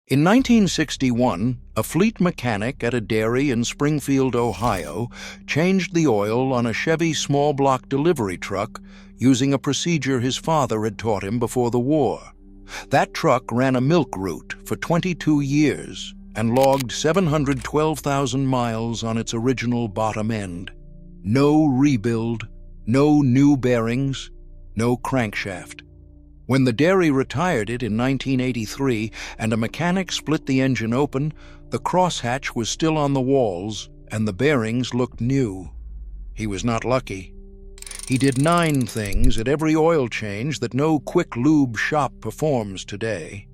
In 1961, a fleet mechanic at a dairy in Springfield, Ohio, changed the oil on a Chevy small block delivery truck using a procedure his father had taught him before the war. That truck ran a milk route for 22 years and logged 712,000 miles on its original bottom end. No rebuild, no new bearings, no crankshaft. When the dairy retired it in 1983 and a mechanic split the engine open, the crosshatch was still on the walls and the bearings looked new. He was not lucky. He did 9 things at every oil change that no quick lube shop performs today.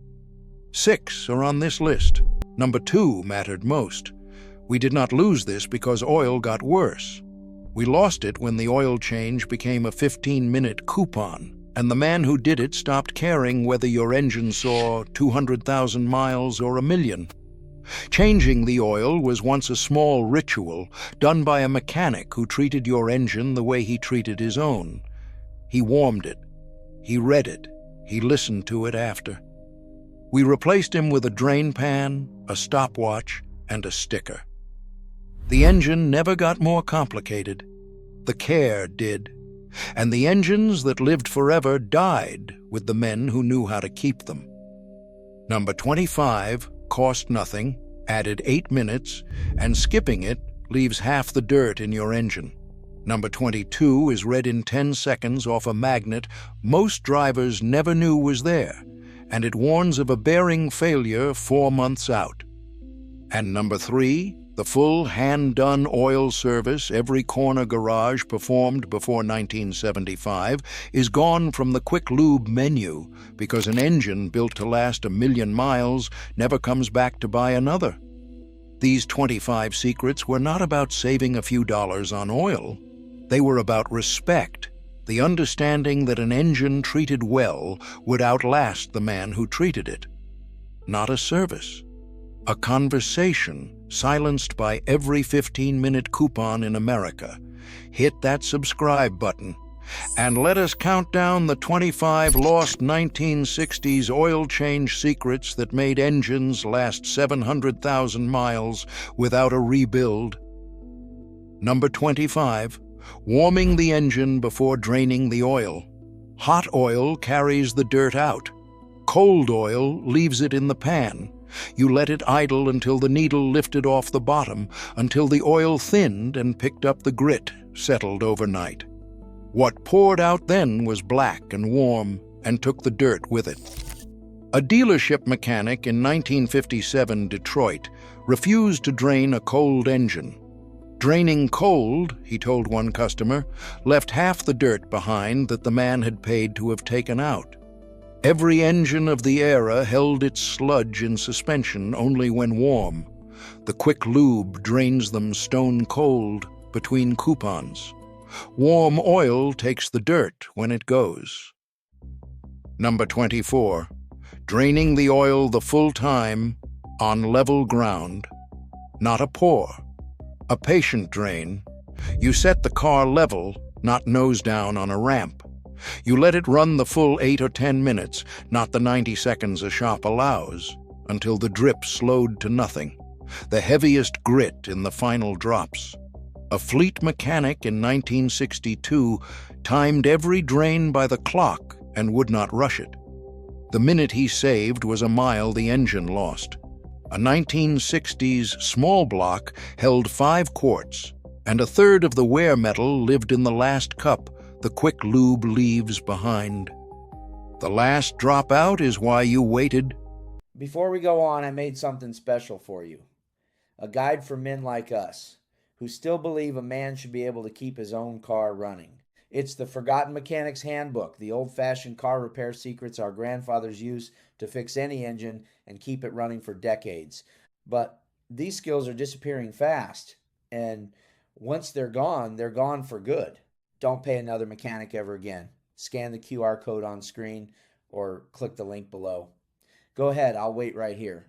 6 are on this list. Number 2 mattered most. We did not lose this because oil got worse. We lost it when the oil change became a 15-minute coupon, and the man who did it stopped caring whether your engine saw 200,000 miles or 1,000,000. Changing the oil was once a small ritual done by a mechanic who treated your engine the way he treated his own. He warmed it, he read it, he listened to it after. We replaced him with a drain pan, a stopwatch, and a sticker. The engine never got more complicated. The care did. And the engines that lived forever died with the men who knew how to keep them. Number 25 cost nothing, added 8 minutes, and skipping it leaves half the dirt in your engine. Number 22 is read in 10 seconds off a magnet most drivers never knew was there, and it warns of a bearing failure 4 months out. And number 3, the full hand-done oil service every corner garage performed before 1975 is gone from the quick lube menu because an engine built to last 1,000,000 miles never comes back to buy another. These 25 secrets were not about saving a few dollars on oil. They were about respect, the understanding that an engine treated well would outlast the man who treated it. Not a service. A conversation silenced by every 15-minute coupon in America. Hit that subscribe button and let us count down the 25 lost 1960s oil change secrets that made engines last 700,000 miles without a rebuild. Number 25, warming the engine before draining the oil. Hot oil carries the dirt out. Cold oil leaves it in the pan. You let it idle until the needle lifted off the bottom, until the oil thinned and picked up the grit settled overnight. What poured out then was black and warm and took the dirt with it. A dealership mechanic in 1957 Detroit refused to drain a cold engine. Draining cold, he told one customer, left half the dirt behind that the man had paid to have taken out. Every engine of the era held its sludge in suspension only when warm. The quick lube drains them stone cold between coupons. Warm oil takes the dirt when it goes. Number 24, draining the oil the full time on level ground. Not a pour, a patient drain. You set the car level, not nose down on a ramp. You let it run the full 8 or 10 minutes, not the 90 seconds a shop allows, until the drip slowed to nothing, the heaviest grit in the final drops. A fleet mechanic in 1962 timed every drain by the clock and would not rush it. The minute he saved was a mile the engine lost. A 1960s small block held 5 quarts, and a third of the wear metal lived in the last cup the quick lube leaves behind. The last drop out is why you waited. Before we go on, I made something special for you. A guide for men like us, who still believe a man should be able to keep his own car running. It's the Forgotten Mechanic's Handbook, the old-fashioned car repair secrets our grandfathers used to fix any engine and keep it running for decades. But these skills are disappearing fast, and once they're gone for good. Don't pay another mechanic ever again. Scan the QR code on screen or click the link below. Go ahead, I'll wait right here.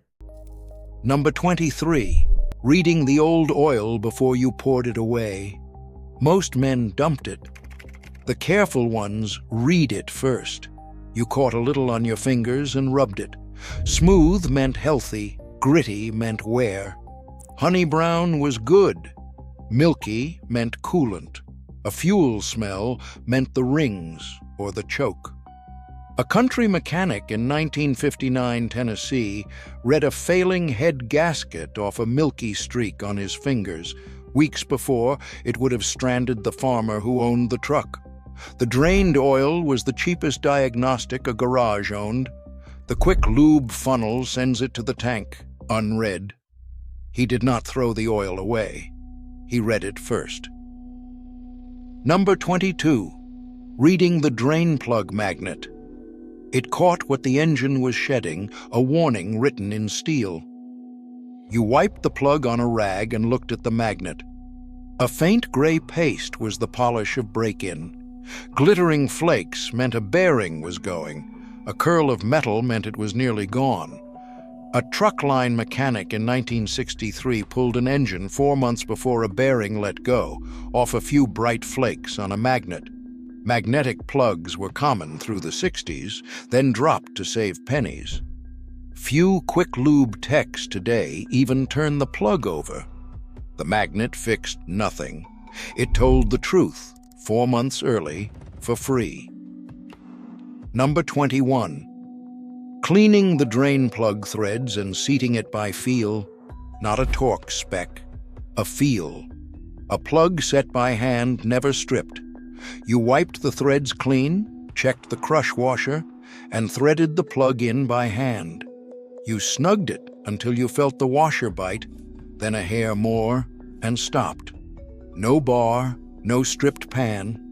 Number 23, reading the old oil before you poured it away. Most men dumped it. The careful ones read it first. You caught a little on your fingers and rubbed it. Smooth meant healthy, gritty meant wear. Honey brown was good. Milky meant coolant. A fuel smell meant the rings or the choke. A country mechanic in 1959 Tennessee read a failing head gasket off a milky streak on his fingers. Weeks before, it would have stranded the farmer who owned the truck. The drained oil was the cheapest diagnostic a garage owned. The quick lube funnel sends it to the tank, unread. He did not throw the oil away. He read it first. Number 22. Reading the drain plug magnet. It caught what the engine was shedding, a warning written in steel. You wiped the plug on a rag and looked at the magnet. A faint gray paste was the polish of break-in. Glittering flakes meant a bearing was going. A curl of metal meant it was nearly gone. A truck line mechanic in 1963 pulled an engine 4 months before a bearing let go, off a few bright flakes on a magnet. Magnetic plugs were common through the 60s, then dropped to save pennies. Few quick lube techs today even turn the plug over. The magnet fixed nothing. It told the truth, 4 months early, for free. Number 21. Cleaning the drain plug threads and seating it by feel, not a torque spec, a feel. A plug set by hand, never stripped. You wiped the threads clean, checked the crush washer, and threaded the plug in by hand. You snugged it until you felt the washer bite, then a hair more, and stopped. No bar, no stripped pan.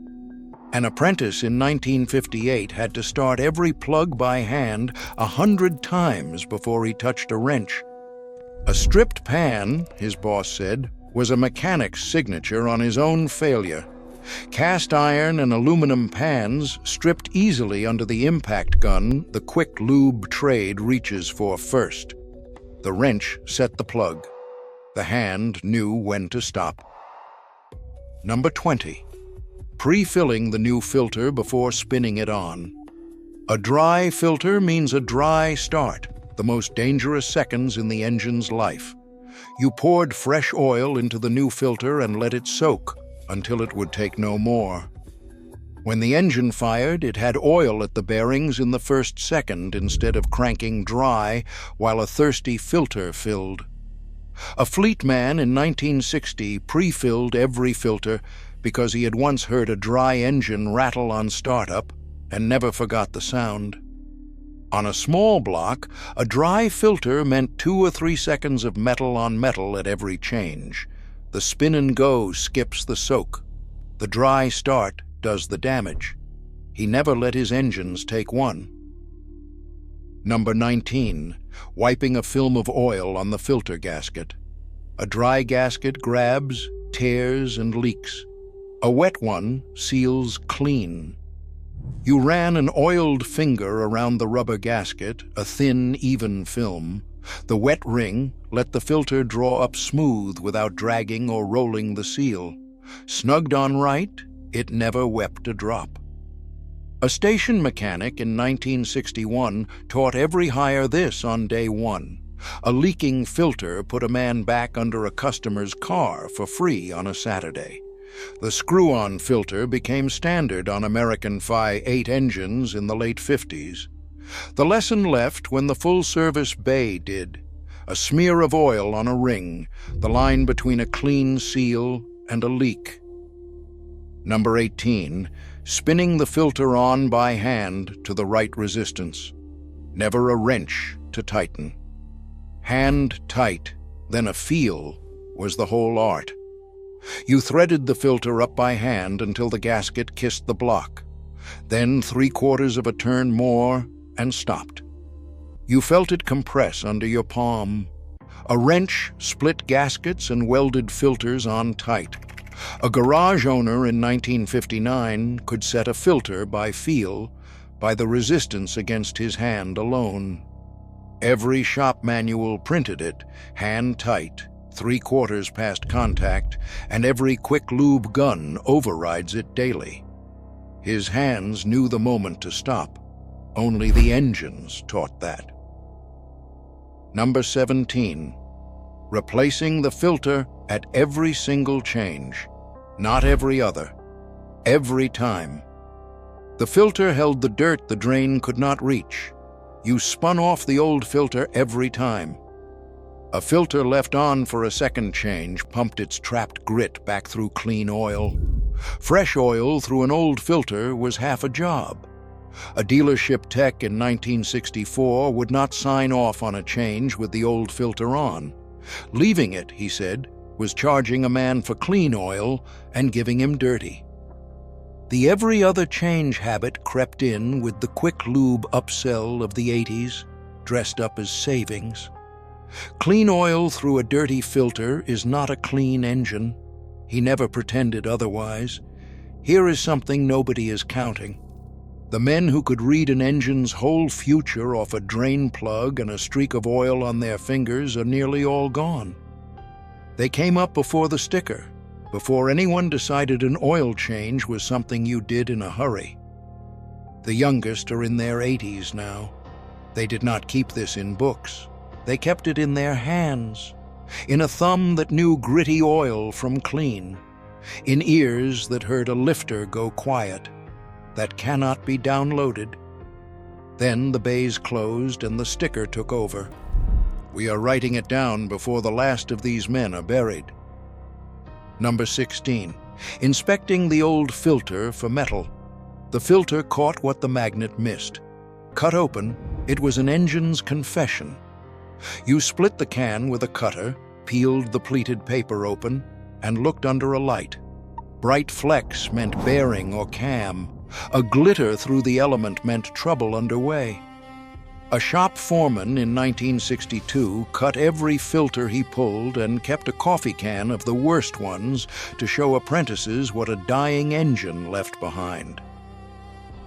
An apprentice in 1958 had to start every plug by hand 100 times before he touched a wrench. A stripped pan, his boss said, was a mechanic's signature on his own failure. Cast iron and aluminum pans stripped easily under the impact gun the quick lube trade reaches for first. The wrench set the plug. The hand knew when to stop. Number 20. Pre-filling the new filter before spinning it on. A dry filter means a dry start, the most dangerous seconds in the engine's life. You poured fresh oil into the new filter and let it soak until it would take no more. When the engine fired, it had oil at the bearings in the first second instead of cranking dry while a thirsty filter filled. A fleet man in 1960 pre-filled every filter because he had once heard a dry engine rattle on startup and never forgot the sound. On a small block, a dry filter meant 2 or 3 seconds of metal on metal at every change. The spin and go skips the soak. The dry start does the damage. He never let his engines take one. Number 19. Wiping a film of oil on the filter gasket. A dry gasket grabs, tears, and leaks. A wet one seals clean. You ran an oiled finger around the rubber gasket, a thin, even film. The wet ring let the filter draw up smooth without dragging or rolling the seal. Snugged on right, it never wept a drop. A station mechanic in 1961 taught every hire this on day one. A leaking filter put a man back under a customer's car for free on a Saturday. The screw-on filter became standard on American Phi 8 engines in the late 50s. The lesson left when the full-service bay did. A smear of oil on a ring, the line between a clean seal and a leak. Number 18. Spinning the filter on by hand to the right resistance. Never a wrench to tighten. Hand tight, then a feel was the whole art. You threaded the filter up by hand until the gasket kissed the block. Then 3/4 of a turn more and stopped. You felt it compress under your palm. A wrench split gaskets and welded filters on tight. A garage owner in 1959 could set a filter by feel, by the resistance against his hand alone. Every shop manual printed it, hand tight, 3/4 past contact, and every quick lube gun overrides it daily. His hands knew the moment to stop. Only the engines taught that. Number 17. Replacing the filter at every single change. Not every other. Every time. The filter held the dirt the drain could not reach. You spun off the old filter every time. A filter left on for a second change pumped its trapped grit back through clean oil. Fresh oil through an old filter was half a job. A dealership tech in 1964 would not sign off on a change with the old filter on. Leaving it, he said, was charging a man for clean oil and giving him dirty. The every other change habit crept in with the quick lube upsell of the 80s, dressed up as savings. Clean oil through a dirty filter is not a clean engine. He never pretended otherwise. Here is something nobody is counting. The men who could read an engine's whole future off a drain plug and a streak of oil on their fingers are nearly all gone. They came up before the sticker, before anyone decided an oil change was something you did in a hurry. The youngest are in their 80s now. They did not keep this in books. They kept it in their hands, in a thumb that knew gritty oil from clean, in ears that heard a lifter go quiet, that cannot be downloaded. Then the bays closed and the sticker took over. We are writing it down before the last of these men are buried. Number 16. Inspecting the old filter for metal. The filter caught what the magnet missed. Cut open, it was an engine's confession. You split the can with a cutter, peeled the pleated paper open, and looked under a light. Bright flecks meant bearing or cam. A glitter through the element meant trouble underway. A shop foreman in 1962 cut every filter he pulled and kept a coffee can of the worst ones to show apprentices what a dying engine left behind.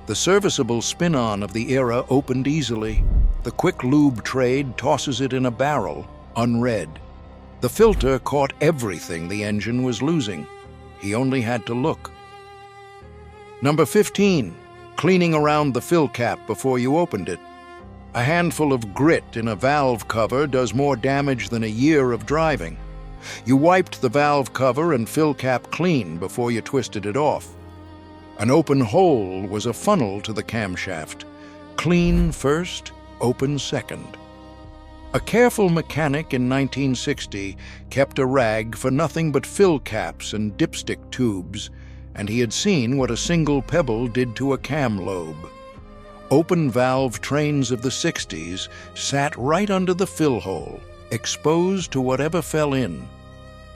The serviceable spin-on of the era opened easily. The quick lube trade tosses it in a barrel, unread. The filter caught everything the engine was losing. He only had to look. Number 15. Cleaning around the fill cap before you opened it. A handful of grit in a valve cover does more damage than a year of driving. You wiped the valve cover and fill cap clean before you twisted it off. An open hole was a funnel to the camshaft. Clean first, open second. A careful mechanic in 1960 kept a rag for nothing but fill caps and dipstick tubes, and he had seen what a single pebble did to a cam lobe. Open valve trains of the 60s sat right under the fill hole, exposed to whatever fell in.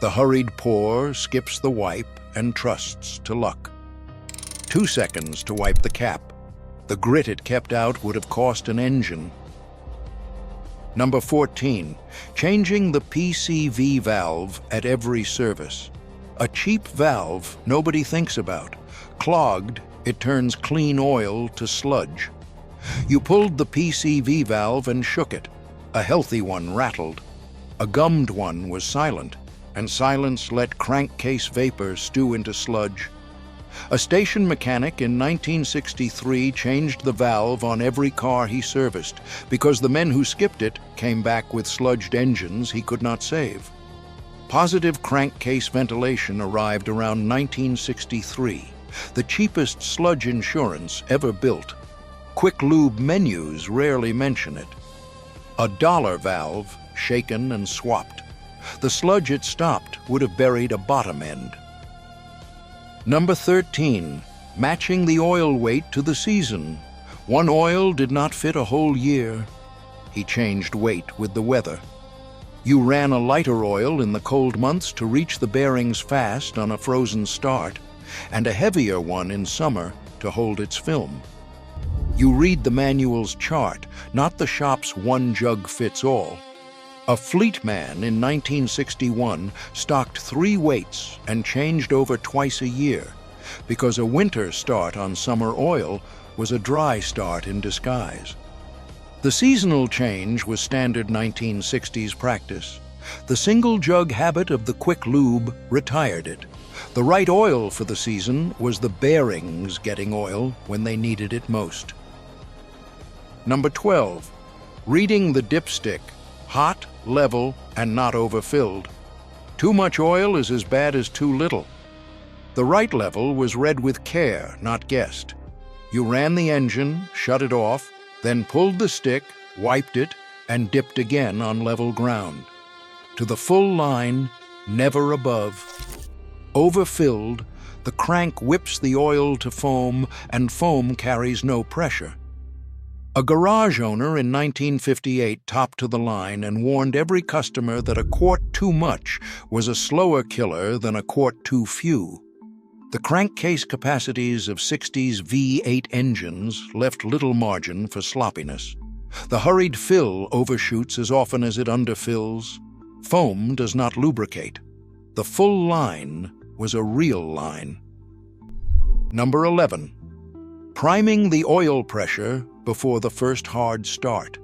The hurried pour skips the wipe and trusts to luck. 2 seconds to wipe the cap. The grit it kept out would have cost an engine. Number 14. Changing the PCV valve at every service. A cheap valve nobody thinks about. Clogged, it turns clean oil to sludge. You pulled the PCV valve and shook it. A healthy one rattled. A gummed one was silent, and silence let crankcase vapor stew into sludge. A station mechanic in 1963 changed the valve on every car he serviced because the men who skipped it came back with sludged engines he could not save. Positive crankcase ventilation arrived around 1963, the cheapest sludge insurance ever built. Quick lube menus rarely mention it. A dollar valve, shaken and swapped. The sludge it stopped would have buried a bottom end. Number 13. Matching the oil weight to the season. One oil did not fit a whole year. He changed weight with the weather. You ran a lighter oil in the cold months to reach the bearings fast on a frozen start, and a heavier one in summer to hold its film. You read the manual's chart, not the shop's one-jug-fits-all. A fleet man in 1961 stocked 3 weights and changed over twice a year, because a winter start on summer oil was a dry start in disguise. The seasonal change was standard 1960s practice. The single-jug habit of the quick lube retired it. The right oil for the season was the bearings getting oil when they needed it most. Number 12. Reading the dipstick. hot, level, and not overfilled. Too much oil is as bad as too little. The right level was read with care, not guessed. You ran the engine, shut it off, then pulled the stick, wiped it, and dipped again on level ground. To the full line, never above. Overfilled, the crank whips the oil to foam, and foam carries no pressure. A garage owner in 1958 topped to the line and warned every customer that a quart too much was a slower killer than a quart too few. The crankcase capacities of 60s V8 engines left little margin for sloppiness. The hurried fill overshoots as often as it underfills. Foam does not lubricate. The full line was a real line. Number 11. Priming the oil pressure before the first hard start.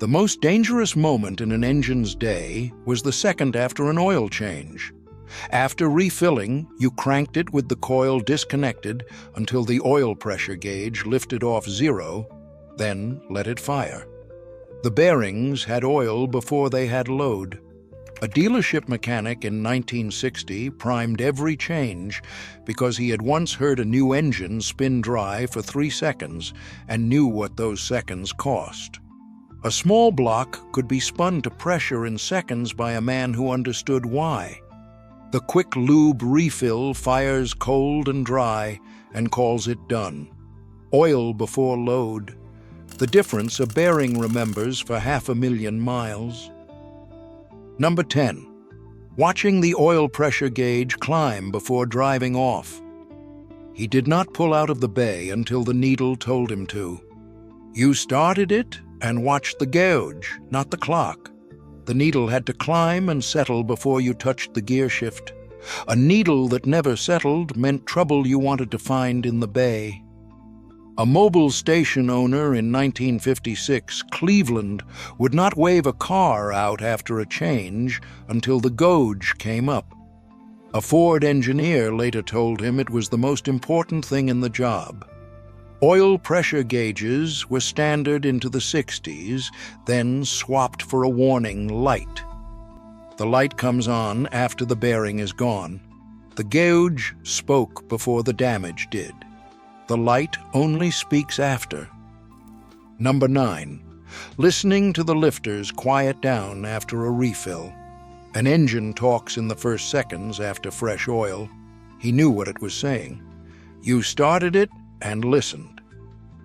The most dangerous moment in an engine's day was the second after an oil change. After refilling, you cranked it with the coil disconnected until the oil pressure gauge lifted off zero, then let it fire. The bearings had oil before they had load. A dealership mechanic in 1960 primed every change because he had once heard a new engine spin dry for 3 seconds and knew what those seconds cost. A small block could be spun to pressure in seconds by a man who understood why. The quick lube refill fires cold and dry and calls it done. Oil before load. The difference a bearing remembers for 500,000 miles. Number 10. Watching the oil pressure gauge climb before driving off. He did not pull out of the bay until the needle told him to. You started it and watched the gauge, not the clock. The needle had to climb and settle before you touched the gear shift. A needle that never settled meant trouble you wanted to find in the bay. A mobile station owner in 1956, Cleveland, would not wave a car out after a change until the gauge came up. A Ford engineer later told him it was the most important thing in the job. Oil pressure gauges were standard into the 60s, then swapped for a warning light. The light comes on after the bearing is gone. The gauge spoke before the damage did. The light only speaks after. Number 9. Listening to the lifters quiet down after a refill. An engine talks in the first seconds after fresh oil. He knew what it was saying. You started it and listened.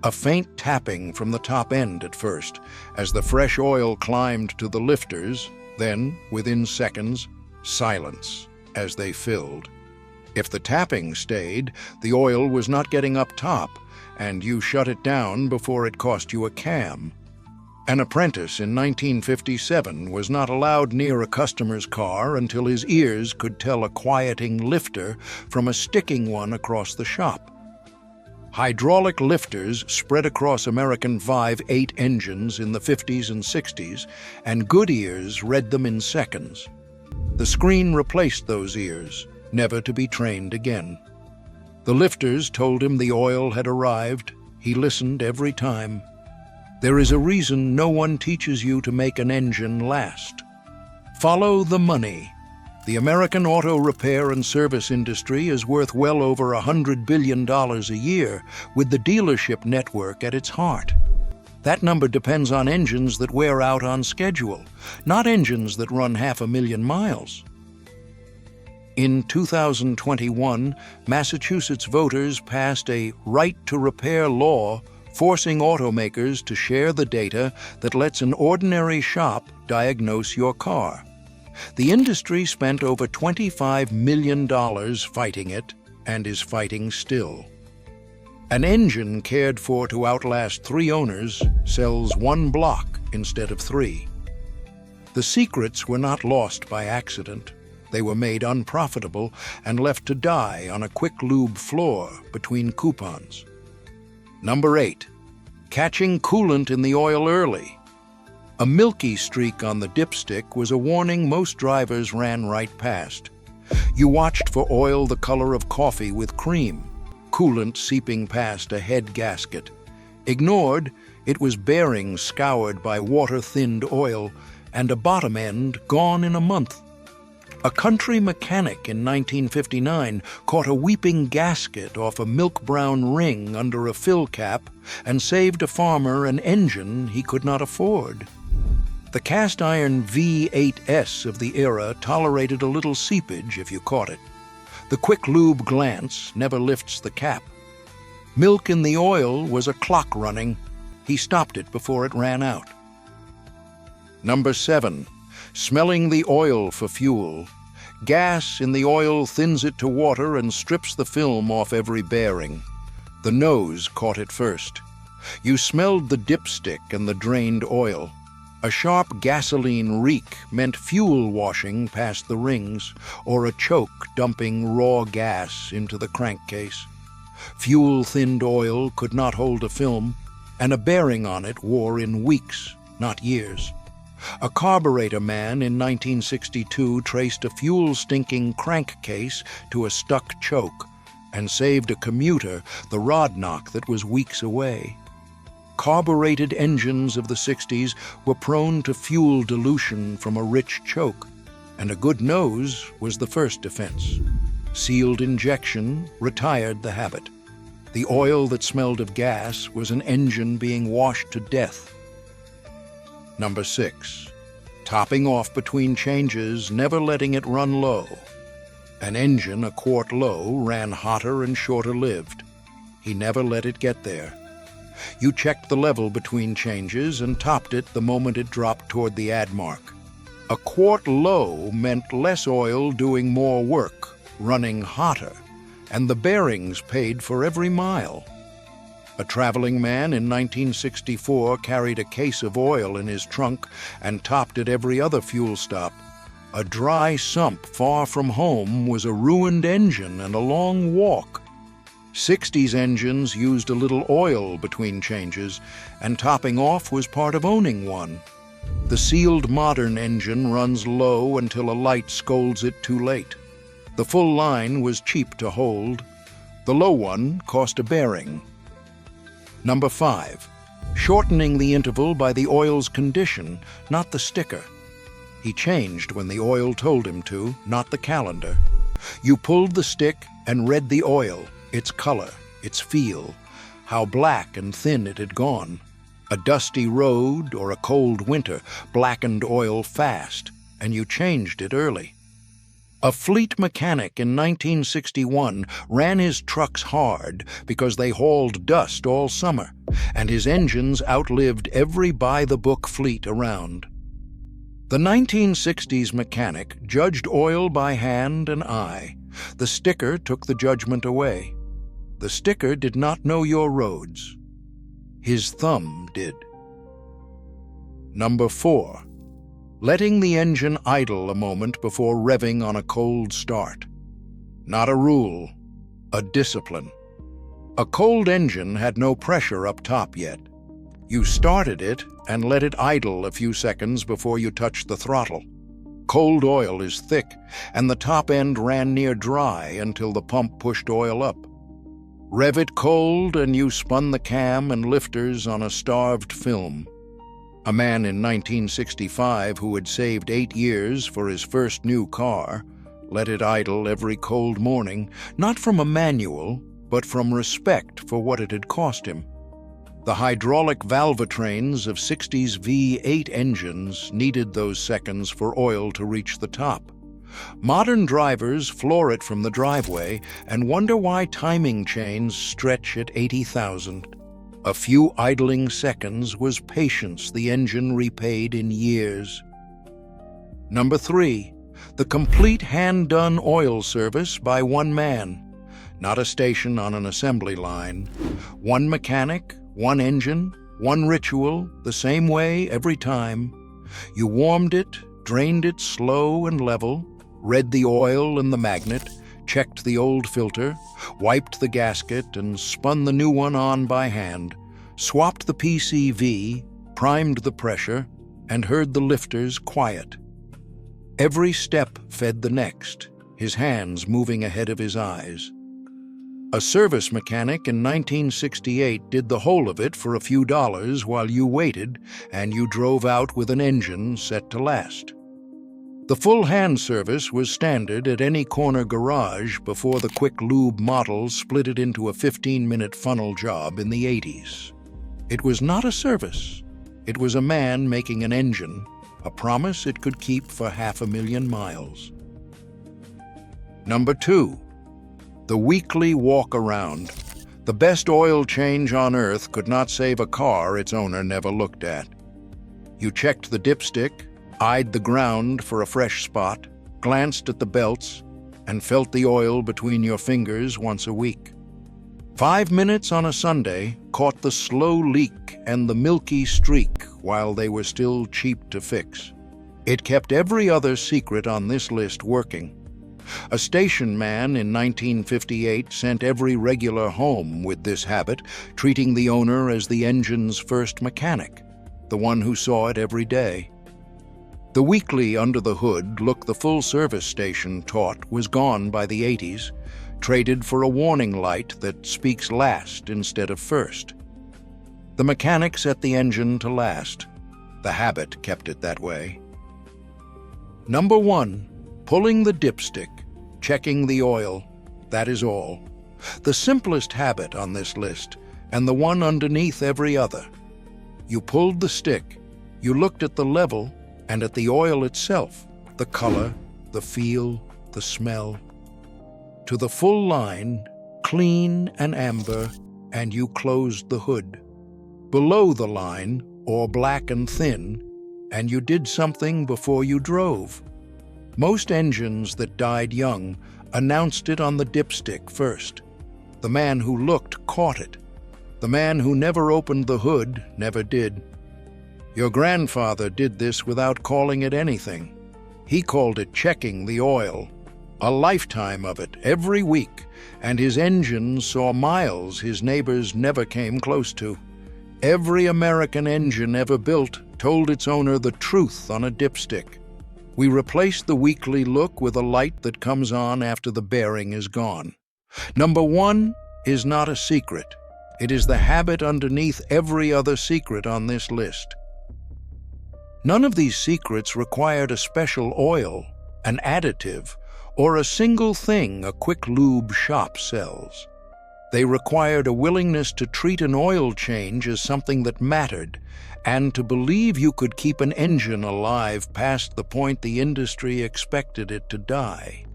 A faint tapping from the top end at first, as the fresh oil climbed to the lifters, then, within seconds, silence as they filled. If the tapping stayed, the oil was not getting up top, and you shut it down before it cost you a cam. An apprentice in 1957 was not allowed near a customer's car until his ears could tell a quieting lifter from a sticking one across the shop. Hydraulic lifters spread across American V8 engines in the 50s and 60s, and good ears read them in seconds. The screen replaced those ears, never to be trained again. The lifters told him the oil had arrived. He listened every time. There is a reason no one teaches you to make an engine last. Follow the money. The American auto repair and service industry is worth well over $100 billion a year, with the dealership network at its heart. That number depends on engines that wear out on schedule, not engines that run 500,000 miles. In 2021, Massachusetts voters passed a right to repair law forcing automakers to share the data that lets an ordinary shop diagnose your car. The industry spent over $25 million fighting it and is fighting still. An engine cared for to outlast 3 owners sells 1 block instead of 3. The secrets were not lost by accident. They were made unprofitable and left to die on a quick lube floor between coupons. Number 8. Catching coolant in the oil early. A milky streak on the dipstick was a warning most drivers ran right past. You watched for oil the color of coffee with cream, coolant seeping past a head gasket. Ignored, it was bearings scoured by water-thinned oil, and a bottom end gone in a month. A country mechanic in 1959 caught a weeping gasket off a milk-brown ring under a fill cap and saved a farmer an engine he could not afford. The cast-iron V8S of the era tolerated a little seepage if you caught it. The quick lube glance never lifts the cap. Milk in the oil was a clock running. He stopped it before it ran out. Number 7. Smelling the oil for fuel. Gas in the oil thins it to water and strips the film off every bearing. The nose caught it first. You smelled the dipstick and the drained oil. A sharp gasoline reek meant fuel washing past the rings, or a choke dumping raw gas into the crankcase. Fuel-thinned oil could not hold a film, and a bearing on it wore in weeks, not years. A carburetor man in 1962 traced a fuel-stinking crankcase to a stuck choke and saved a commuter the rod knock that was weeks away. Carbureted engines of the 60s were prone to fuel dilution from a rich choke, and a good nose was the first defense. Sealed injection retired the habit. The oil that smelled of gas was an engine being washed to death. Number 6. Topping off between changes, never letting it run low. An engine a quart low ran hotter and shorter lived. He never let it get there. You checked the level between changes and topped it the moment it dropped toward the add mark. A quart low meant less oil doing more work, running hotter, and the bearings paid for every mile. A traveling man in 1964 carried a case of oil in his trunk and topped at every other fuel stop. A dry sump far from home was a ruined engine and a long walk. 60s engines used a little oil between changes, and topping off was part of owning one. The sealed modern engine runs low until a light scolds it too late. The full line was cheap to hold. The low one cost a bearing. Number 5. Shortening the interval by the oil's condition, not the sticker. He changed when the oil told him to, not the calendar. You pulled the stick and read the oil, its color, its feel, how black and thin it had gone. A dusty road or a cold winter blackened oil fast, and you changed it early. A fleet mechanic in 1961 ran his trucks hard because they hauled dust all summer, and his engines outlived every by-the-book fleet around. The 1960s mechanic judged oil by hand and eye. The sticker took the judgment away. The sticker did not know your roads. His thumb did. Number 4. Letting the engine idle a moment before revving on a cold start. Not a rule, a discipline. A cold engine had no pressure up top yet. You started it and let it idle a few seconds before you touched the throttle. Cold oil is thick, and the top end ran near dry until the pump pushed oil up. Rev it cold and you spun the cam and lifters on a starved film. A man in 1965 who had saved 8 years for his first new car let it idle every cold morning, not from a manual, but from respect for what it had cost him. The hydraulic valvetrains of 60s V8 engines needed those seconds for oil to reach the top. Modern drivers floor it from the driveway and wonder why timing chains stretch at 80,000. A few idling seconds was patience the engine repaid in years. Number 3. The complete hand-done oil service by one man. Not a station on an assembly line. One mechanic, one engine, one ritual, the same way every time. You warmed it, drained it slow and level, read the oil and the magnet, checked the old filter, wiped the gasket, and spun the new one on by hand, swapped the PCV, primed the pressure, and heard the lifters quiet. Every step fed the next, his hands moving ahead of his eyes. A service mechanic in 1968 did the whole of it for a few dollars while you waited and you drove out with an engine set to last. The full hand service was standard at any corner garage before the quick lube model split it into a 15-minute funnel job in the 80s. It was not a service. It was a man making an engine, a promise it could keep for 500,000 miles. Number 2. The weekly walk-around. The best oil change on earth could not save a car its owner never looked at. You checked the dipstick, eyed the ground for a fresh spot, glanced at the belts, and felt the oil between your fingers once a week. 5 minutes on a Sunday caught the slow leak and the milky streak while they were still cheap to fix. It kept every other secret on this list working. A station man in 1958 sent every regular home with this habit, treating the owner as the engine's first mechanic, the one who saw it every day. The weekly under the hood look the full service station taught was gone by the 80s, traded for a warning light that speaks last instead of first. The mechanic set the engine to last. The habit kept it that way. Number 1. Pulling the dipstick, checking the oil, that is all. The simplest habit on this list, and the one underneath every other. You pulled the stick, you looked at the level, and at the oil itself, the color, the feel, the smell. To the full line, clean and amber, and you closed the hood. Below the line, or black and thin, and you did something before you drove. Most engines that died young announced it on the dipstick first. The man who looked caught it. The man who never opened the hood never did. Your grandfather did this without calling it anything. He called it checking the oil. A lifetime of it, every week, and his engine saw miles his neighbors never came close to. Every American engine ever built told its owner the truth on a dipstick. We replaced the weekly look with a light that comes on after the bearing is gone. Number 1 is not a secret. It is the habit underneath every other secret on this list. None of these secrets required a special oil, an additive, or a single thing a quick lube shop sells. They required a willingness to treat an oil change as something that mattered, and to believe you could keep an engine alive past the point the industry expected it to die.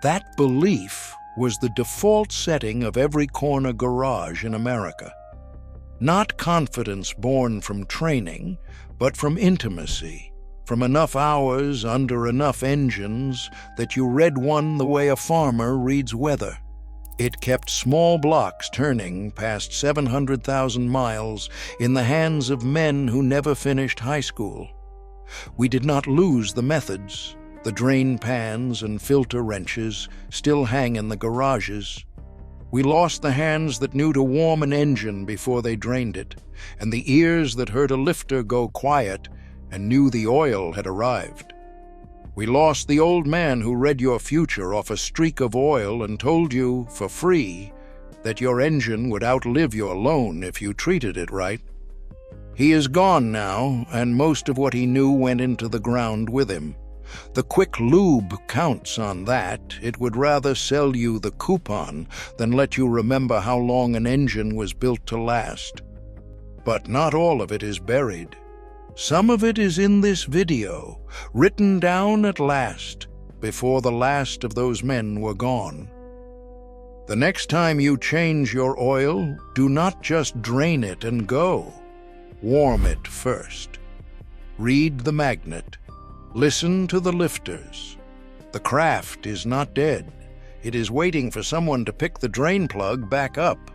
That belief was the default setting of every corner garage in America. Not confidence born from training, but from intimacy, from enough hours under enough engines that you read one the way a farmer reads weather. It kept small blocks turning past 700,000 miles in the hands of men who never finished high school. We did not lose the methods. The drain pans and filter wrenches still hang in the garages. We lost the hands that knew to warm an engine before they drained it, and the ears that heard a lifter go quiet and knew the oil had arrived. We lost the old man who read your future off a streak of oil and told you, for free, that your engine would outlive your loan if you treated it right. He is gone now, and most of what he knew went into the ground with him. The quick lube counts on that. It would rather sell you the coupon than let you remember how long an engine was built to last. But not all of it is buried. Some of it is in this video, written down at last, before the last of those men were gone. The next time you change your oil, do not just drain it and go. Warm it first. Read the magnet. Listen to the lifters. The craft is not dead. It is waiting for someone to pick the drain plug back up.